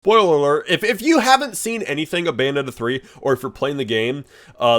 Spoiler alert, if you haven't seen anything of Bayonetta 3, or if you're playing the game,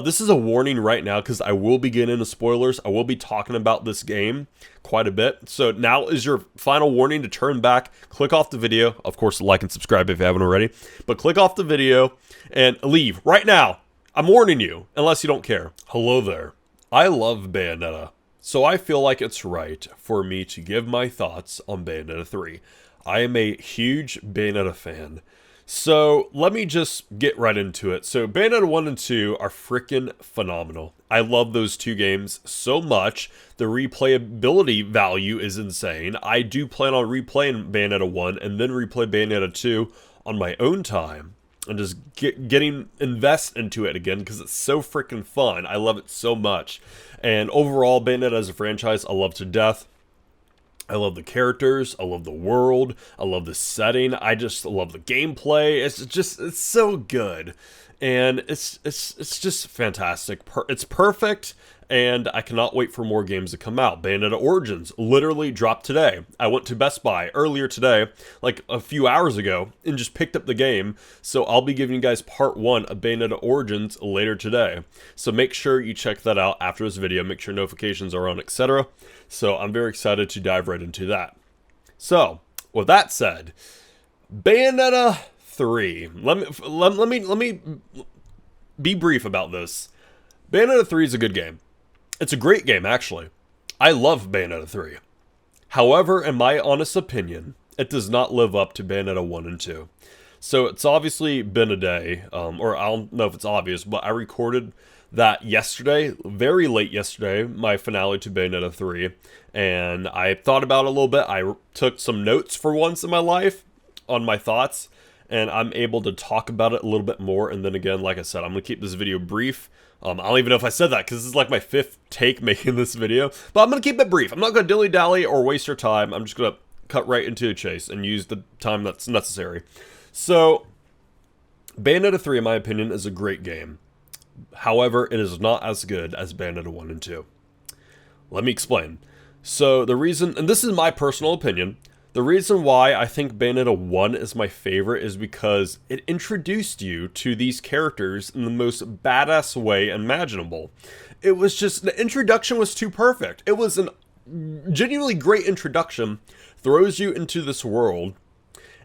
this is a warning right now, because I will be getting into spoilers. I will be talking about this game quite a bit. So now is your final warning to turn back, click off the video. Of course, like and subscribe if you haven't already. But click off the video and leave right now. I'm warning you, unless you don't care. Hello there. I love Bayonetta, so I feel like it's right for me to give my thoughts on Bayonetta 3. I am a huge Bayonetta fan. So let me just get right into it. So Bayonetta 1 and 2 are freaking phenomenal. I love those two games so much. The replayability value is insane. I do plan on replaying Bayonetta 1 and then replay Bayonetta 2 on my own time. And just invest into it again because it's so freaking fun. I love it so much. And overall, Bayonetta as a franchise, I love to death. I love the characters, I love the world, I love the setting, I just love the gameplay. It's so good. And it's just fantastic. It's perfect, and I cannot wait for more games to come out. Bayonetta Origins literally dropped today. I went to Best Buy earlier today, like a few hours ago, and just picked up the game. So I'll be giving you guys part 1 of Bayonetta Origins later today. So make sure you check that out after this video. Make sure notifications are on, etc. So I'm very excited to dive right into that. So with that said, Bayonetta 3. Let me be brief about this. Bayonetta 3 is a good game. It's a great game, actually. I love Bayonetta 3. However, in my honest opinion, it does not live up to Bayonetta 1 and 2. So it's obviously been a day, or I don't know if it's obvious, but I recorded that yesterday, very late yesterday, my finale to Bayonetta 3, and I thought about it a little bit. I took some notes for once in my life on my thoughts, and I'm able to talk about it a little bit more. And then again, like I said, I'm going to keep this video brief. I don't even know if I said that, because this is like my 5th take making this video, but I'm going to keep it brief. I'm not going to dilly-dally or waste your time. I'm just going to cut right into the chase and use the time that's necessary. So, Bayonetta 3, in my opinion, is a great game. However, it is not as good as Bayonetta 1 and 2. Let me explain. So the reason, and this is my personal opinion, the reason why I think Bayonetta 1 is my favorite is because it introduced you to these characters in the most badass way imaginable. It was just, the introduction was too perfect. It was a genuinely great introduction, throws you into this world,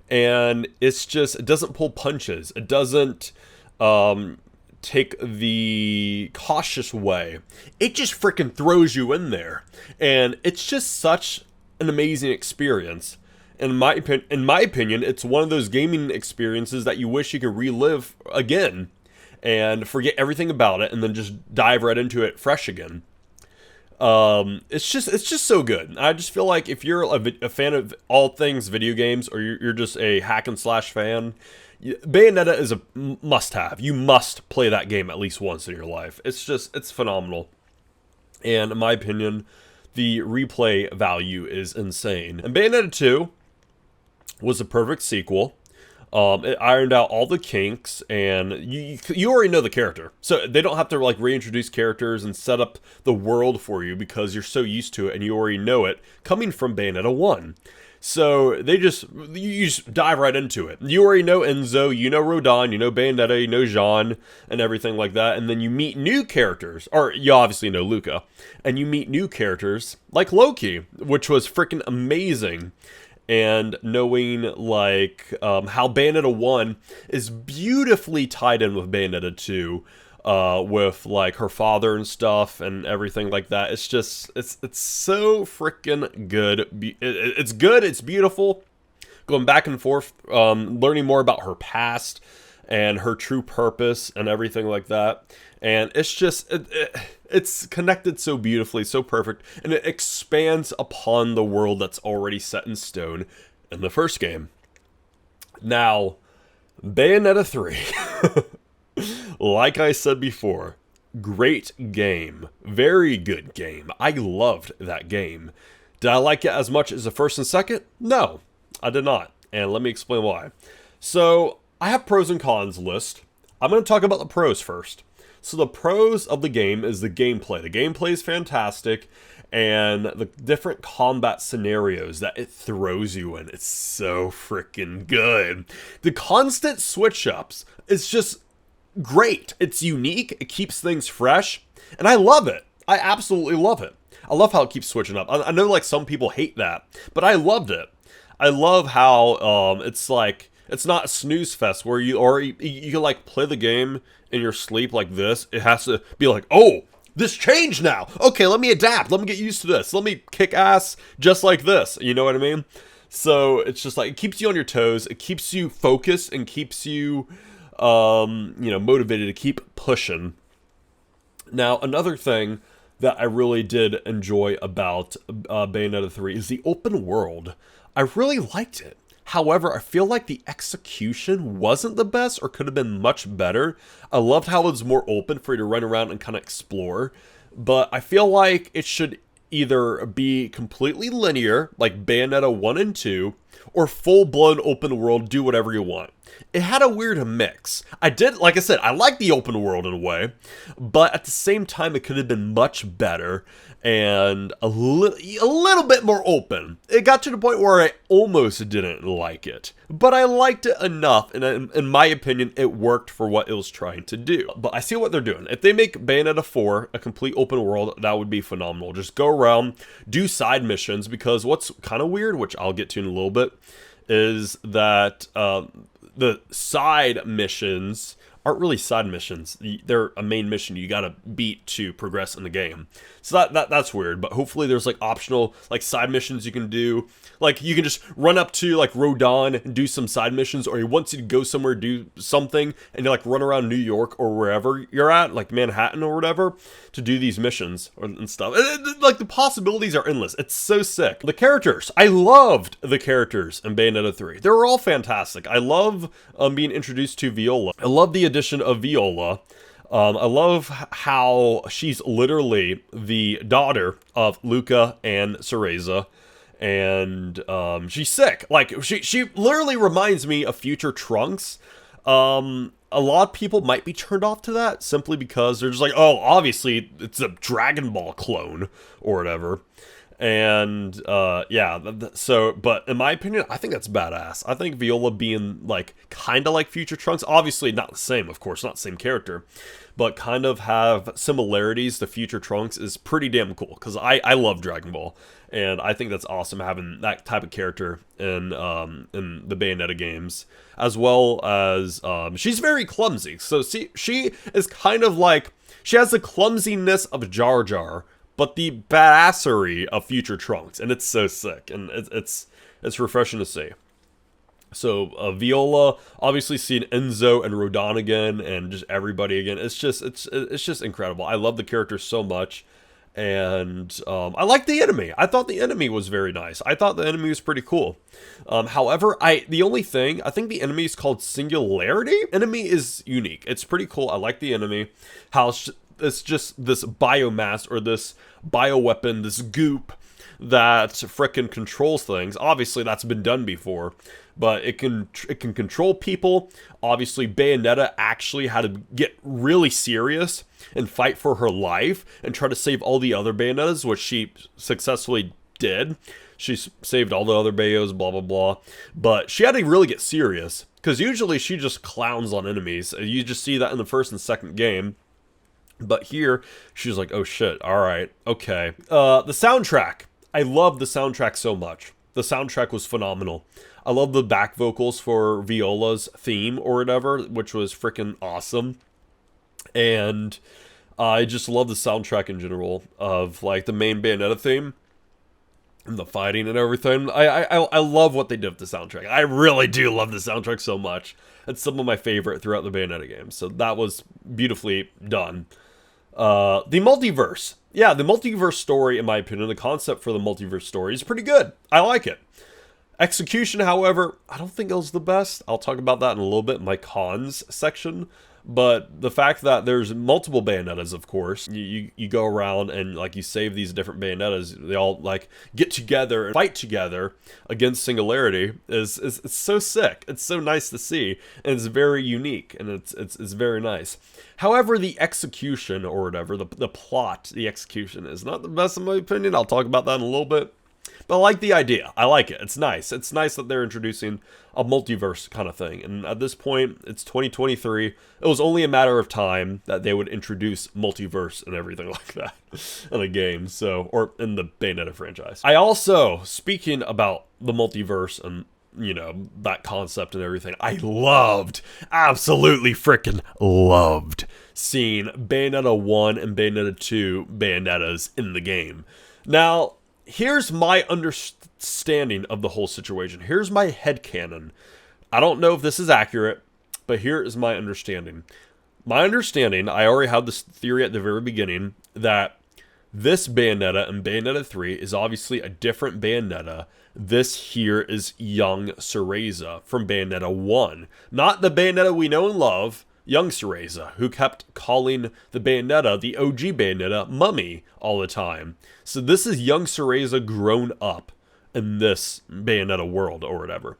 and it's just, it doesn't pull punches. It doesn't take the cautious way. It just freaking throws you in there, and it's just such an amazing experience. In my opinion, it's one of those gaming experiences that you wish you could relive again and forget everything about it and then just dive right into it fresh again. It's just so good. I just feel like if you're a fan of all things video games, or you're just a hack and slash fan, Bayonetta is a must-have. You must play that game at least once in your life. It's phenomenal. And in my opinion, the replay value is insane. And Bayonetta 2 was a perfect sequel. It ironed out all the kinks, and you already know the character. So they don't have to like reintroduce characters and set up the world for you, because you're so used to it and you already know it coming from Bayonetta 1. So you just dive right into it. You already know Enzo, you know Rodin, you know Bayonetta, you know Jean, and everything like that. And then you meet new characters, or you obviously know Luca, and you meet new characters like Loki, which was freaking amazing. And knowing like how Bayonetta 1 is beautifully tied in with Bayonetta 2, with like her father and stuff and everything like that. It's just, it's so freaking good. It's good, it's beautiful. Going back and forth, learning more about her past and her true purpose and everything like that. And it's just, it's connected so beautifully, so perfect, and it expands upon the world that's already set in stone in the first game. Now, Bayonetta 3, like I said before, great game, very good game. I loved that game. Did I like it as much as the first and second? No, I did not, and let me explain why. So, I have pros and cons list. I'm going to talk about the pros first. So the pros of the game is the gameplay. The gameplay is fantastic, and the different combat scenarios that it throws you in, it's so freaking good. The constant switch ups, it's just great. It's unique, it keeps things fresh, and I love it. I absolutely love it. I love how it keeps switching up. I know like some people hate that, but I loved it. I love how it's like, it's not a snooze fest where you can like play the game in your sleep like this. It has to be like, oh, this changed now. Okay, let me adapt. Let me get used to this. Let me kick ass just like this. You know what I mean? So it's just like, it keeps you on your toes. It keeps you focused and keeps you, motivated to keep pushing. Now, another thing that I really did enjoy about Bayonetta 3 is the open world. I really liked it. However, I feel like the execution wasn't the best or could have been much better. I loved how it was more open for you to run around and kind of explore. But I feel like it should either be completely linear, like Bayonetta 1 and 2, or full-blown open world, do whatever you want. It had a weird mix. Like I said, I like the open world in a way, but at the same time, it could have been much better and a little bit more open. It got to the point where I almost didn't like it, but I liked it enough, and in my opinion, it worked for what it was trying to do. But I see what they're doing. If they make Bayonetta 4 a complete open world, that would be phenomenal. Just go around, do side missions, because what's kind of weird, which I'll get to in a little bit, is that the side missions aren't really side missions. They're a main mission you gotta beat to progress in the game. So that's weird, but hopefully there's like optional like side missions you can do. Like you can just run up to like Rodin and do some side missions, or he wants you to go somewhere, do something, and you like run around New York or wherever you're at, like Manhattan or whatever, to do these missions and stuff. Like the possibilities are endless. It's so sick. The characters, I loved the characters in Bayonetta 3. They were all fantastic. I love being introduced to Viola. I love the addition of Viola. I love how she's literally the daughter of Luca and Cereza, and she's sick. Like she literally reminds me of future Trunks. A lot of people might be turned off to that simply because they're just like, oh, obviously it's a Dragon Ball clone or whatever. And but in my opinion, I think that's badass. I think Viola being like kind of like future Trunks, obviously not the same, of course, not the same character, but kind of have similarities to future Trunks is pretty damn cool, because I love Dragon Ball, and I think that's awesome having that type of character in the Bayonetta games, as well as she's very clumsy. So she is kind of like, she has the clumsiness of Jar Jar, but the badassery of future Trunks, and it's so sick, and it's refreshing to see. So Viola, obviously seeing Enzo and Rodin again, and just everybody again, it's just incredible. I love the characters so much, and I like the enemy. I thought the enemy was very nice. I thought the enemy was pretty cool. However, the only thing, I think the enemy is called Singularity. Enemy is unique. It's pretty cool. I like the enemy. How it's just this biomass or this bioweapon, this goop that frickin' controls things. Obviously, that's been done before, but it can control people. Obviously, Bayonetta actually had to get really serious and fight for her life and try to save all the other Bayonettas, which she successfully did. She saved all the other Bayos, blah, blah, blah. But she had to really get serious, because usually she just clowns on enemies. You just see that in the first and second game. But here, she's like, oh shit, alright, okay. The soundtrack. I love the soundtrack so much. The soundtrack was phenomenal. I love the back vocals for Viola's theme or whatever, which was freaking awesome. And I just love the soundtrack in general of like the main Bayonetta theme and the fighting and everything. I love what they did with the soundtrack. I really do love the soundtrack so much. It's some of my favorite throughout the Bayonetta games. So that was beautifully done. The multiverse. Yeah, the multiverse story, in my opinion, the concept for the multiverse story is pretty good. I like it. Execution, however, I don't think it was the best. I'll talk about that in a little bit in my cons section. But the fact that there's multiple Bayonettas, of course, you go around and like you save these different Bayonettas, they all like get together and fight together against Singularity is it's so sick. It's so nice to see, and it's very unique, and it's very nice. However, the execution or whatever, the plot, the execution is not the best in my opinion. I'll talk about that in a little bit. But I like the idea. I like it. It's nice. It's nice that they're introducing a multiverse kind of thing. And at this point, it's 2023. It was only a matter of time that they would introduce multiverse and everything like that in a game. So, or in the Bayonetta franchise. I also, speaking about the multiverse and, you know, that concept and everything, I loved, absolutely freaking loved seeing Bayonetta 1 and Bayonetta 2 Bayonettas in the game. Now, here's my understanding of the whole situation. Here's my headcanon. I don't know if this is accurate, but here is my understanding. My understanding, I already had this theory at the very beginning, that this Bayonetta and Bayonetta 3 is obviously a different Bayonetta. This here is young Cereza from Bayonetta 1. Not the Bayonetta we know and love, young Cereza, who kept calling the Bayonetta, the OG Bayonetta, Mummy all the time. So this is young Cereza grown up in this Bayonetta world or whatever.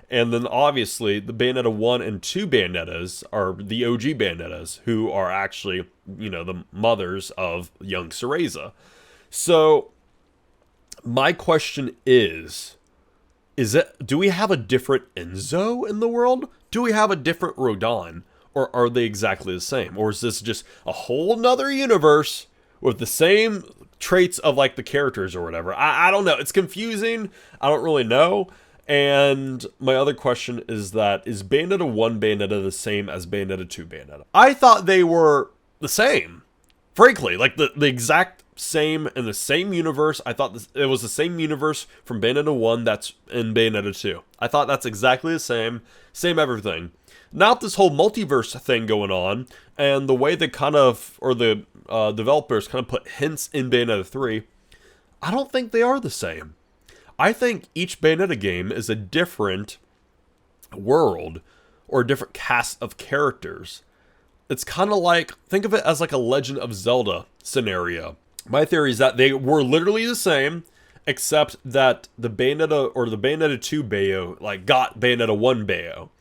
And then obviously the Bayonetta 1 and 2 Bayonettas are the OG Bayonettas, who are actually, you know, the mothers of young Cereza. So my question is do we have a different Enzo in the world? Do we have a different Rodin? Or are they exactly the same? Or is this just a whole nother universe with the same traits of like the characters or whatever? I don't know. It's confusing. I don't really know. And my other question is Bayonetta 1 Bayonetta the same as Bayonetta 2 Bayonetta? I thought they were the same. Frankly, like the exact same in the same universe. I thought it was the same universe from Bayonetta 1 that's in Bayonetta 2. I thought that's exactly the same everything. Not this whole multiverse thing going on, and the way they kind of, or the developers kind of put hints in Bayonetta 3, I don't think they are the same. I think each Bayonetta game is a different world, or a different cast of characters. It's kind of like, think of it as like a Legend of Zelda scenario. My theory is that they were literally the same, except that the Bayonetta, or the Bayonetta 2 Bayo, like got Bayonetta 1 Bayo.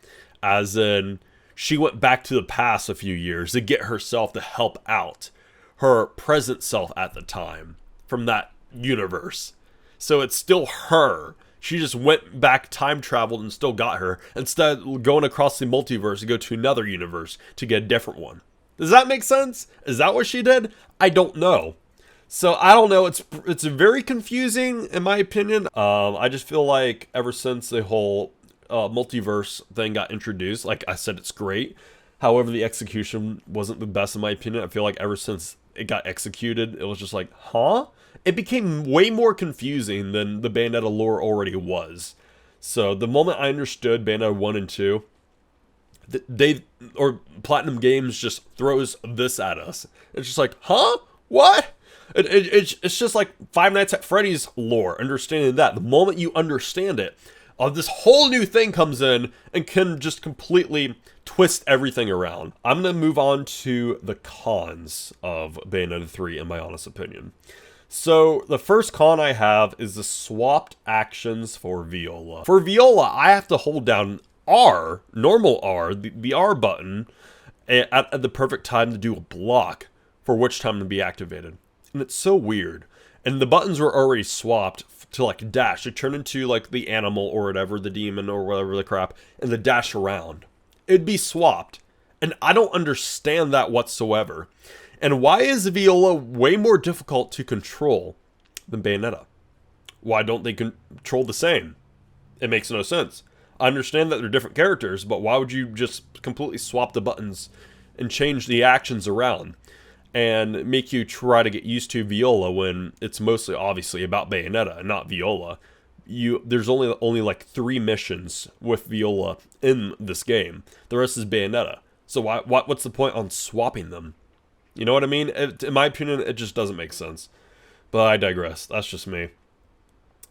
As in, she went back to the past a few years to get herself to help out her present self at the time from that universe. So it's still her. She just went back, time traveled, and still got her, instead of going across the multiverse to go to another universe to get a different one. Does that make sense? Is that what she did? I don't know. So I don't know. It's very confusing in my opinion. I just feel like ever since the whole multiverse thing got introduced, like I said, it's great. However, the execution wasn't the best in my opinion. I feel like ever since it got executed, it was just like, huh? It became way more confusing than the Bayonetta lore already was. So the moment I understood Bayonetta 1 and 2, Platinum Games just throws this at us. It's just like, huh? What? It's just like Five Nights at Freddy's lore, understanding that. The moment you understand it, this whole new thing comes in and can just completely twist everything around. I'm going to move on to the cons of Bayonetta 3, in my honest opinion. So, the first con I have is the swapped actions for Viola. For Viola, I have to hold down R, normal R, the R button, at the perfect time to do a block, for which time to be activated. And it's so weird. And the buttons were already swapped to like dash. It turned into like the animal or whatever, the demon or whatever the crap, and the dash around. It'd be swapped. And I don't understand that whatsoever. And why is Viola way more difficult to control than Bayonetta? Why don't they control the same? It makes no sense. I understand that they're different characters, but why would you just completely swap the buttons and change the actions around and make you try to get used to Viola when it's mostly obviously about Bayonetta and not Viola? There's only like 3 missions with Viola in this game. The rest is Bayonetta. So what's the point on swapping them? You know what I mean? In my opinion, it just doesn't make sense. But I digress. That's just me.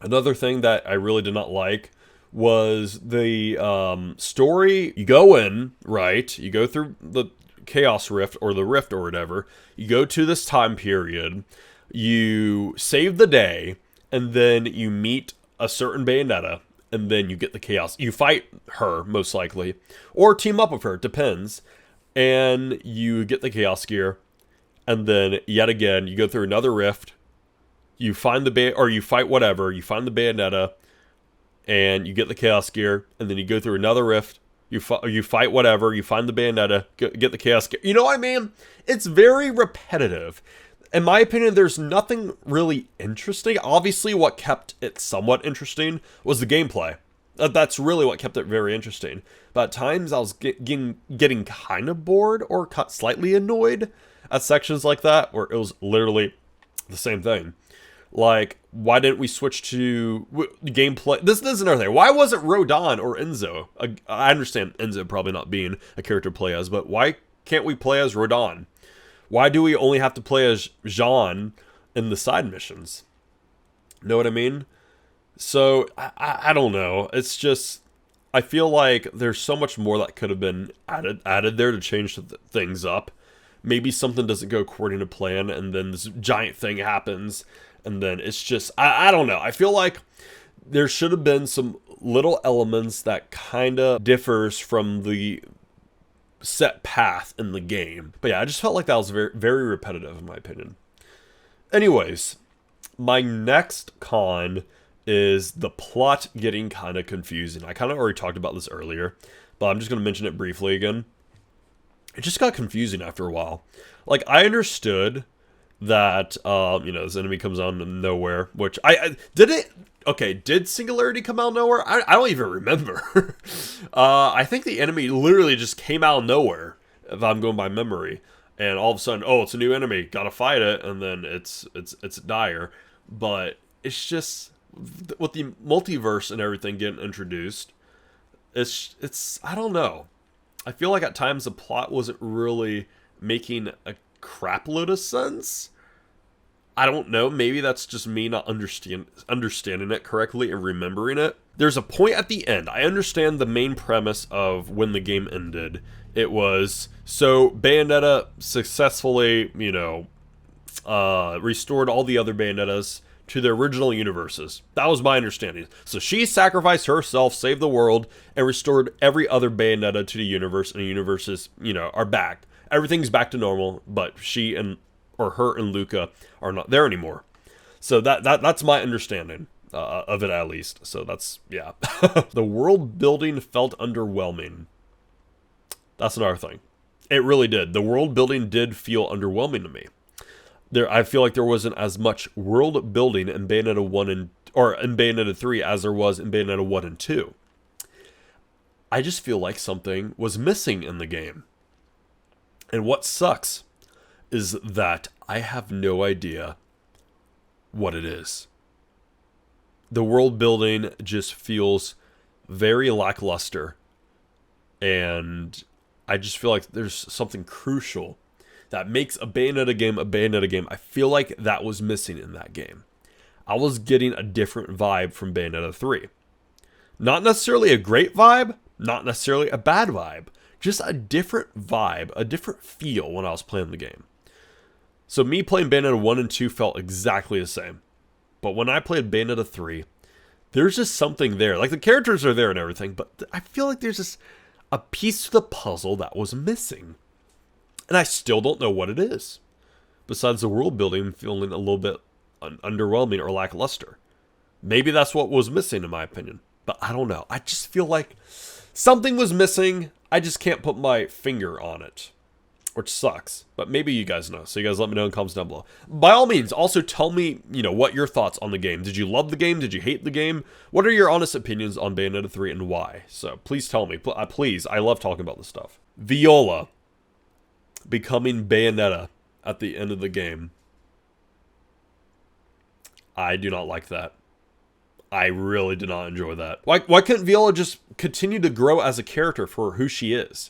Another thing that I really did not like was the story. You go in, right? You go through the Chaos Rift or the Rift or whatever. You go to this time period. You save the day, and then you meet a certain Bayonetta, and then you get the Chaos. You fight her, most likely, or team up with her, depends. And you get the Chaos Gear, and then yet again, you go through another Rift. You find or you fight whatever. You find the Bayonetta, and you get the Chaos Gear, and then you go through another Rift. You fight whatever. You find the Bayonetta, get the Chaos Gear. You know what I mean? It's very repetitive. In my opinion, there's nothing really interesting. Obviously, what kept it somewhat interesting was the gameplay. That's really what kept it very interesting. But at times, I was getting kind of bored or slightly annoyed at sections like that, where it was literally the same thing. Like, why didn't we switch to gameplay? This is another thing. Why wasn't Rodon or Enzo? I understand Enzo probably not being a character to play as, but why can't we play as Rodon? Why do we only have to play as Jean in the side missions? Know what I mean? So, I don't know. It's just, I feel like there's so much more that could have been added there to change things up. Maybe something doesn't go according to plan, and then this giant thing happens, and then it's just, I don't know. I feel like there should have been some little elements that kind of differs from the set path in the game. But yeah, I just felt like that was very, very repetitive in my opinion. Anyways, my next con is the plot getting kind of confusing. I kind of already talked about this earlier, but I'm just going to mention it briefly again. It just got confusing after a while. Like, I understood that, this enemy comes out of nowhere, which did Singularity come out of nowhere? I don't even remember. I think the enemy literally just came out of nowhere, if I'm going by memory. And all of a sudden, oh, it's a new enemy, gotta fight it, and then it's dire. But it's just, with the multiverse and everything getting introduced, it's I don't know. I feel like at times the plot wasn't really making a crap load of sense. I don't know, maybe that's just me not understanding it correctly and remembering it. There's a point at the end. I understand the main premise of when the game ended. It was, so Bayonetta successfully, restored all the other Bayonettas to their original universes. That was my understanding. So she sacrificed herself, saved the world, and restored every other Bayonetta to the universe, and the universes, are back. Everything's back to normal, but her and Luca are not there anymore. So that's my understanding of it, at least. So that's, yeah. The world building felt underwhelming. That's another thing. It really did. The world building did feel underwhelming to me. I feel like there wasn't as much world building in Bayonetta 1 in Bayonetta 3 as there was in Bayonetta 1 and 2. I just feel like something was missing in the game. And what sucks is that I have no idea what it is. The world building just feels very lackluster. And I just feel like there's something crucial that makes a Bayonetta game a Bayonetta game. I feel like that was missing in that game. I was getting a different vibe from Bayonetta 3. Not necessarily a great vibe, not necessarily a bad vibe. Just a different vibe, a different feel when I was playing the game. So me playing Bayonetta 1 and 2 felt exactly the same. But when I played Bayonetta 3, there's just something there. Like, the characters are there and everything, but I feel like there's just a piece to the puzzle that was missing. And I still don't know what it is. Besides the world building feeling a little bit underwhelming or lackluster. Maybe that's what was missing in my opinion. But I don't know. I just feel like something was missing. I just can't put my finger on it. Which sucks. But maybe you guys know. So you guys let me know in the comments down below. By all means, also tell me, what your thoughts on the game. Did you love the game? Did you hate the game? What are your honest opinions on Bayonetta 3 and why? So please tell me. Please. I love talking about this stuff. Viola becoming Bayonetta at the end of the game. I do not like that. I really did not enjoy that. Why couldn't Viola just continue to grow as a character for who she is?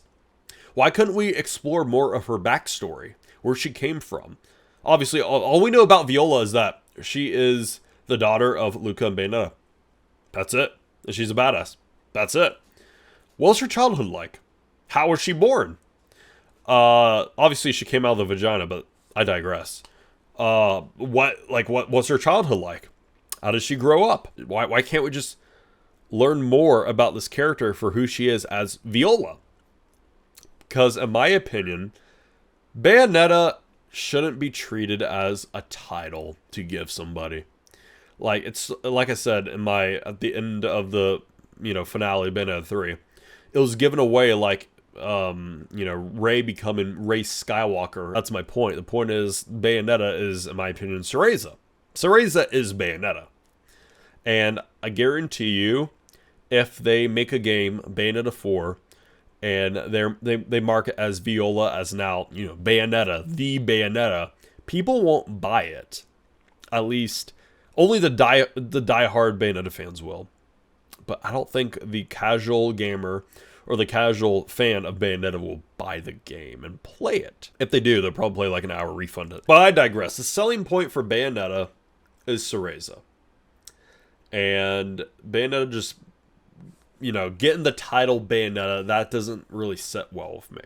Why couldn't we explore more of her backstory, where she came from? Obviously, all we know about Viola is that she is the daughter of Luca and Bayonetta. That's it. and she's a badass. That's it. What was her childhood like? How was she born? Obviously she came out of the vagina, but I digress. What's her childhood like? How does she grow up? Why can't we just learn more about this character for who she is as Viola? Because in my opinion, Bayonetta shouldn't be treated as a title to give somebody. Like it's like I said at the end of the finale of Bayonetta 3, it was given away like Rey becoming Rey Skywalker. That's my point. The point is Bayonetta is, in my opinion, Cereza. Cereza is Bayonetta. And I guarantee you, if they make a game, Bayonetta 4, and they mark it as Viola as now, Bayonetta, the Bayonetta, people won't buy it. At least, only the diehard Bayonetta fans will. But I don't think the casual gamer or the casual fan of Bayonetta will buy the game and play it. If they do, they'll probably play like an hour, refund it. But I digress. The selling point for Bayonetta is Cereza. And Bayonetta just, getting the title Bayonetta, that doesn't really sit well with me.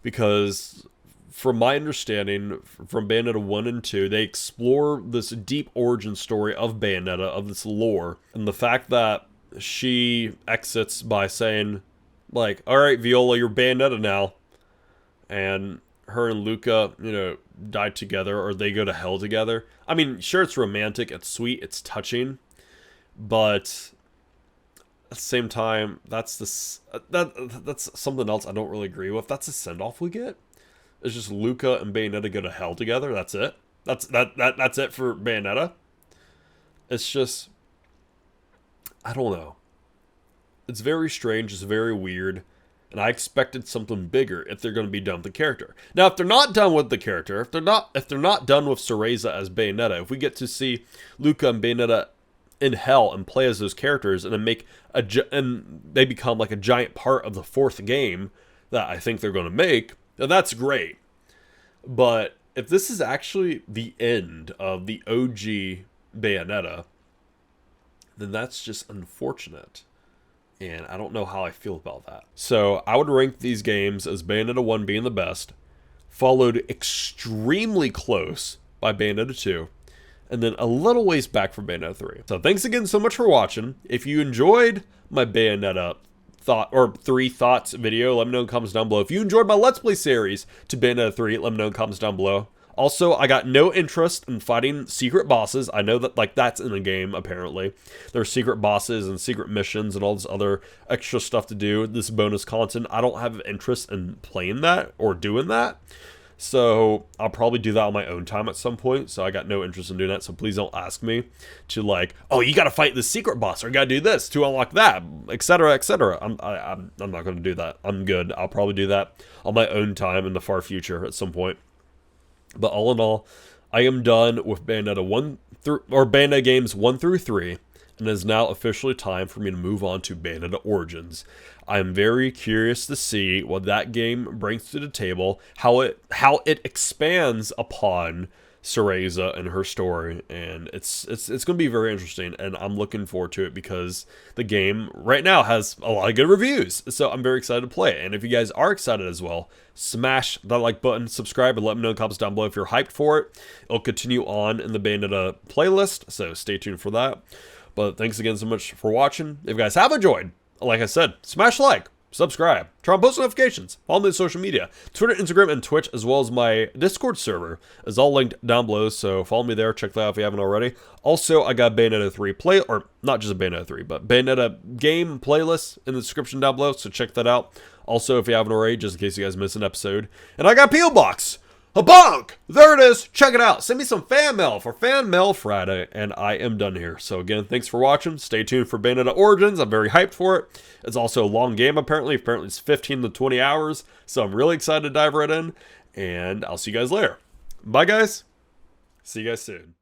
Because from my understanding, from Bayonetta 1 and 2, they explore this deep origin story of Bayonetta, of this lore. And the fact that she exits by saying, like, all right, Viola, you're Bayonetta now. And her and Luca, die together, or they go to hell together. I mean, sure, it's romantic, it's sweet, it's touching. But at the same time, that's something else I don't really agree with. That's a send-off we get. It's just Luca and Bayonetta go to hell together. That's it. That's it for Bayonetta. It's just, I don't know. It's very strange. It's very weird. And I expected something bigger if they're going to be done with the character. Now, if they're not done with the character, if they're not done with Cereza as Bayonetta, if we get to see Luca and Bayonetta in hell and play as those characters and then and they become like a giant part of the fourth game that I think they're going to make, then that's great. But if this is actually the end of the OG Bayonetta, then that's just unfortunate. And I don't know how I feel about that. So I would rank these games as Bayonetta 1 being the best, followed extremely close by Bayonetta 2, and then a little ways back from Bayonetta 3. So thanks again so much for watching. If you enjoyed my Bayonetta 3 thoughts video, let me know in the comments down below. If you enjoyed my Let's Play series to Bayonetta 3, let me know in the comments down below. Also, I got no interest in fighting secret bosses. I know that that's in the game, apparently. There's secret bosses and secret missions and all this other extra stuff to do, this bonus content. I don't have interest in playing that or doing that. So I'll probably do that on my own time at some point. So I got no interest in doing that. So please don't ask me to oh, you got to fight this secret boss or you got to do this to unlock that, etc., etc. I'm not going to do that. I'm good. I'll probably do that on my own time in the far future at some point. But all in all, I am done with Bayonetta games 1 through 3, and it is now officially time for me to move on to Bayonetta Origins. I am very curious to see what that game brings to the table, how it expands upon Cereza and her story, and it's going to be very interesting, and I'm looking forward to it because the game right now has a lot of good reviews, so I'm very excited to play it. And if you guys are excited as well, smash that like button, subscribe, and let me know in the comments down below if you're hyped for it. It'll continue on in the Bayonetta playlist, so stay tuned for that. But thanks again so much for watching. If you guys have enjoyed, like I said, smash like, subscribe, turn on post notifications, follow me on social media, Twitter, Instagram, and Twitch, as well as my Discord server is all linked down below, so follow me there, check that out if you haven't already. Also, I got Bayonetta 3 or not just a Bayonetta 3, but Bayonetta game playlist in the description down below, so check that out. Also, if you haven't already, just in case you guys missed an episode. And I got P.O. Box! A bunk! There it is! Check it out! Send me some fan mail for Fan Mail Friday, and I am done here. So again, thanks for watching. Stay tuned for Bayonetta Origins. I'm very hyped for it. It's also a long game, apparently. Apparently it's 15 to 20 hours, so I'm really excited to dive right in, and I'll see you guys later. Bye, guys. See you guys soon.